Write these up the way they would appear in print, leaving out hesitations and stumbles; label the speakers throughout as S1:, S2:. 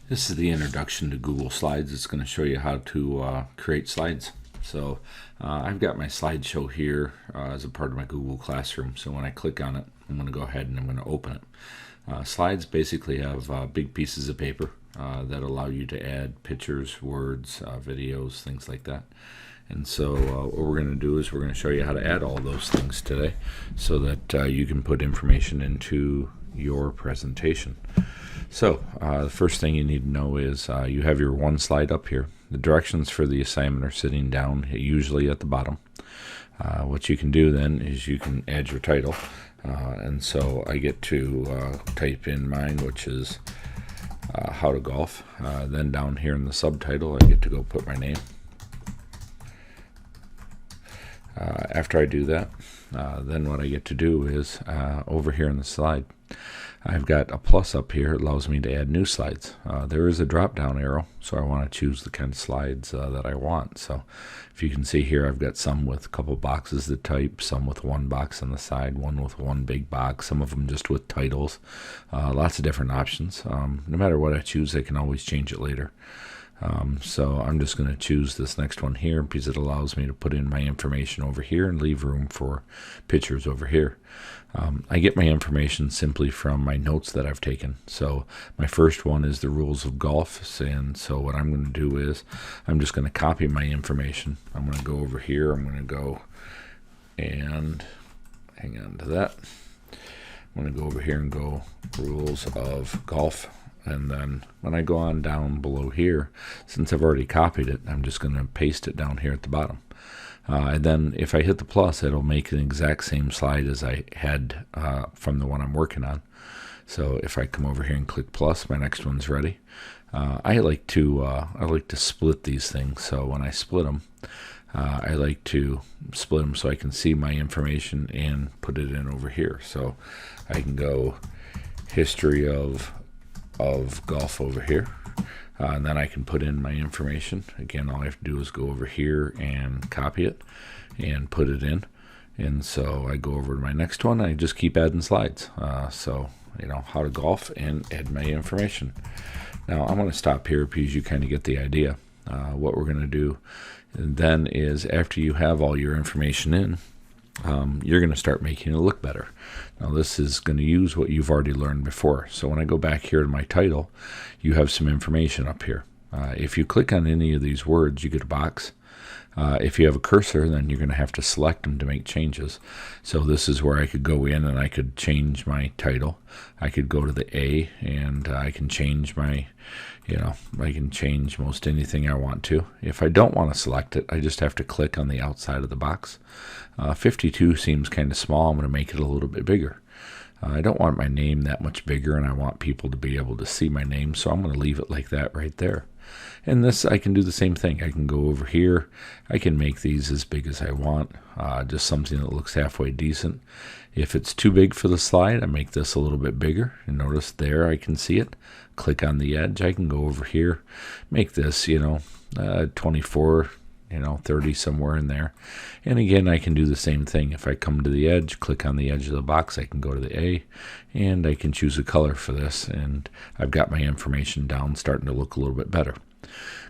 S1: This is the introduction to Google Slides. It's going to show you how to create slides. So I've got my slideshow here as a part of my Google Classroom. So when I click on it, I'm going to go ahead and I'm going to open it. Slides basically have big pieces of paper that allow you to add pictures, words, videos, things like that. And so what we're going to do is we're going to show you how to add all those things today so that you can put information into your presentation. So the first thing you need to know is you have your one slide up here. The directions for the assignment are sitting down, usually at the bottom. What you can do then is you can add your title. And so I get to type in mine, which is how to golf. Then down here in the subtitle, I get to go put my name. After I do that, then what I get to do is over here in the slide, I've got a plus up here. It allows me to add new slides. There is a drop down arrow, so I want to choose the kind of slides that I want. So if you can see here, I've got some with a couple boxes to type, some with one box on the side, one with one big box, some of them just with titles. Lots of different options. No matter what I choose, I can always change it later. So I'm just going to choose this next one here because it allows me to put in my information over here and leave room for pictures over here. I get my information simply from my notes that I've taken. So my first one is the rules of golf, and so what I'm going to do is I'm just going to copy my information. I'm going to go over here. I'm going to go and hang on to that. I'm going to go over here and go rules of golf. And then when I go on down below here, since I've already copied it, I'm just going to paste it down here at the bottom. And then if I hit the plus, it'll make an exact same slide as I had from the one I'm working on. So if I come over here and click plus, my next one's ready. I like to split these things. So when I split them, I like to split them so I can see my information and put it in over here. So I can go history of golf over here, and then I can put in my information. Again, all I have to do is go over here and copy it and put it in. And so I go over to my next one. I just keep adding slides. So how to golf and add my information. Now I'm going to stop here because you kind of get the idea. What we're going to do then is after you have all your information in, you're going to start making it look better. Now this is going to use what you've already learned before. So when I go back here to my title, you have some information up here. If you click on any of these words, you get a box. If you have a cursor, then you're going to have to select them to make changes. So this is where I could go in and I could change my title. I could go to the A and I can change my, I can change most anything I want to. If I don't want to select it, I just have to click on the outside of the box. 52 seems kind of small. I'm going to make it a little bit bigger. I don't want my name that much bigger, and I want people to be able to see my name, so I'm going to leave it like that right there. And this, I can do the same thing. I can go over here. I can make these as big as I want, just something that looks halfway decent. If it's too big for the slide, I make this a little bit bigger. And notice there I can see it. Click on the edge. I can go over here, make this, 24, 30 somewhere in there. And again, I can do the same thing. If I come to the edge, click on the edge of the box, I can go to the A, and I can choose a color for this, and I've got my information down, starting to look a little bit better.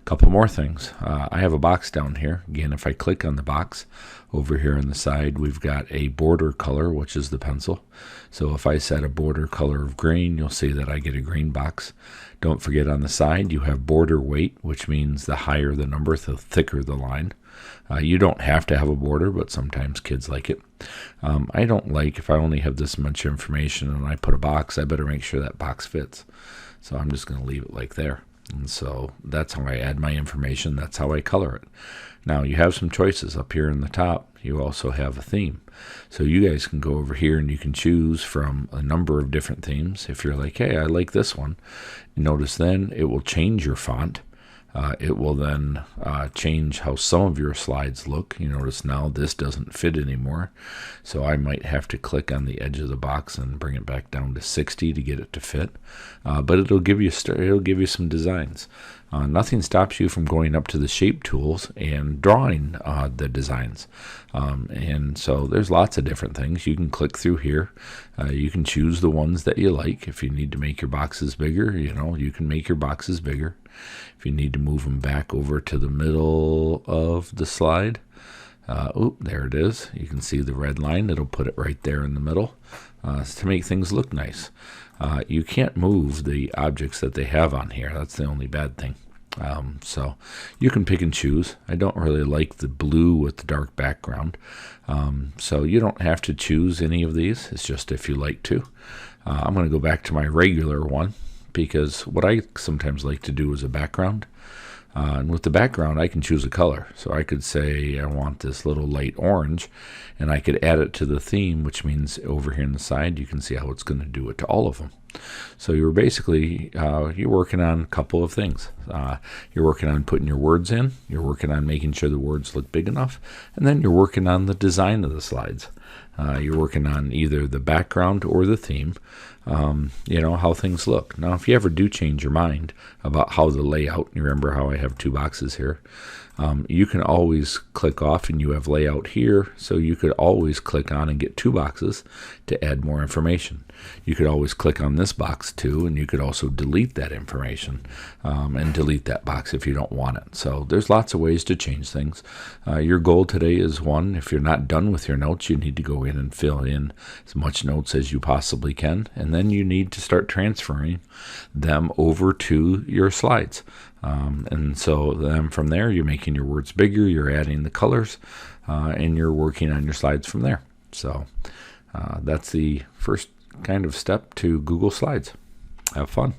S1: Couple more things. I have a box down here. Again, if I click on the box, over here on the side, we've got a border color, which is the pencil. So if I set a border color of green, you'll see that I get a green box. Don't forget on the side, you have border weight, which means the higher the number, the thicker the line. You don't have to have a border, but sometimes kids like it. I don't like, if I only have this much information and I put a box, I better make sure that box fits. So I'm just going to leave it like there. And so that's how I add my information. That's how I color it. Now you have some choices up here in the top. You also have a theme. So you guys can go over here and you can choose from a number of different themes. If you're like, hey, I like this one, notice then it will change your font. It will then change how some of your slides look. You notice now this doesn't fit anymore. So I might have to click on the edge of the box and bring it back down to 60 to get it to fit. But it'll give you some designs. Nothing stops you from going up to the shape tools and drawing the designs. And so there's lots of different things. You can click through here. You can choose the ones that you like. If you need to make your boxes bigger, you can make your boxes bigger. If you need to move them back over to the middle of the slide, there it is. You can see the red line. It'll put it right there in the middle to make things look nice. You can't move the objects that they have on here. That's the only bad thing. So you can pick and choose. I don't really like the blue with the dark background. So you don't have to choose any of these. It's just if you like to. I'm going to go back to my regular one, because what I sometimes like to do is a background. And with the background, I can choose a color. So I could say I want this little light orange, and I could add it to the theme, which means over here on the side, you can see how it's going to do it to all of them. So you're basically, you're working on a couple of things. You're working on putting your words in. You're working on making sure the words look big enough. And then you're working on the design of the slides. You're working on either the background or the theme, how things look. Now, if you ever do change your mind about how the layout, you remember how I have two boxes here, you can always click off, and you have layout here, so you could always click on and get two boxes to add more information. You could always click on this box too, and you could also delete that information and delete that box if you don't want it. So there's lots of ways to change things. Your goal today is one, if you're not done with your notes, you need to go in and fill in as much notes as you possibly can, and then you need to start transferring them over to your slides. And so then from there, you're making your words bigger, you're adding the colors, and you're working on your slides from there. So that's the first kind of step to Google Slides. Have fun.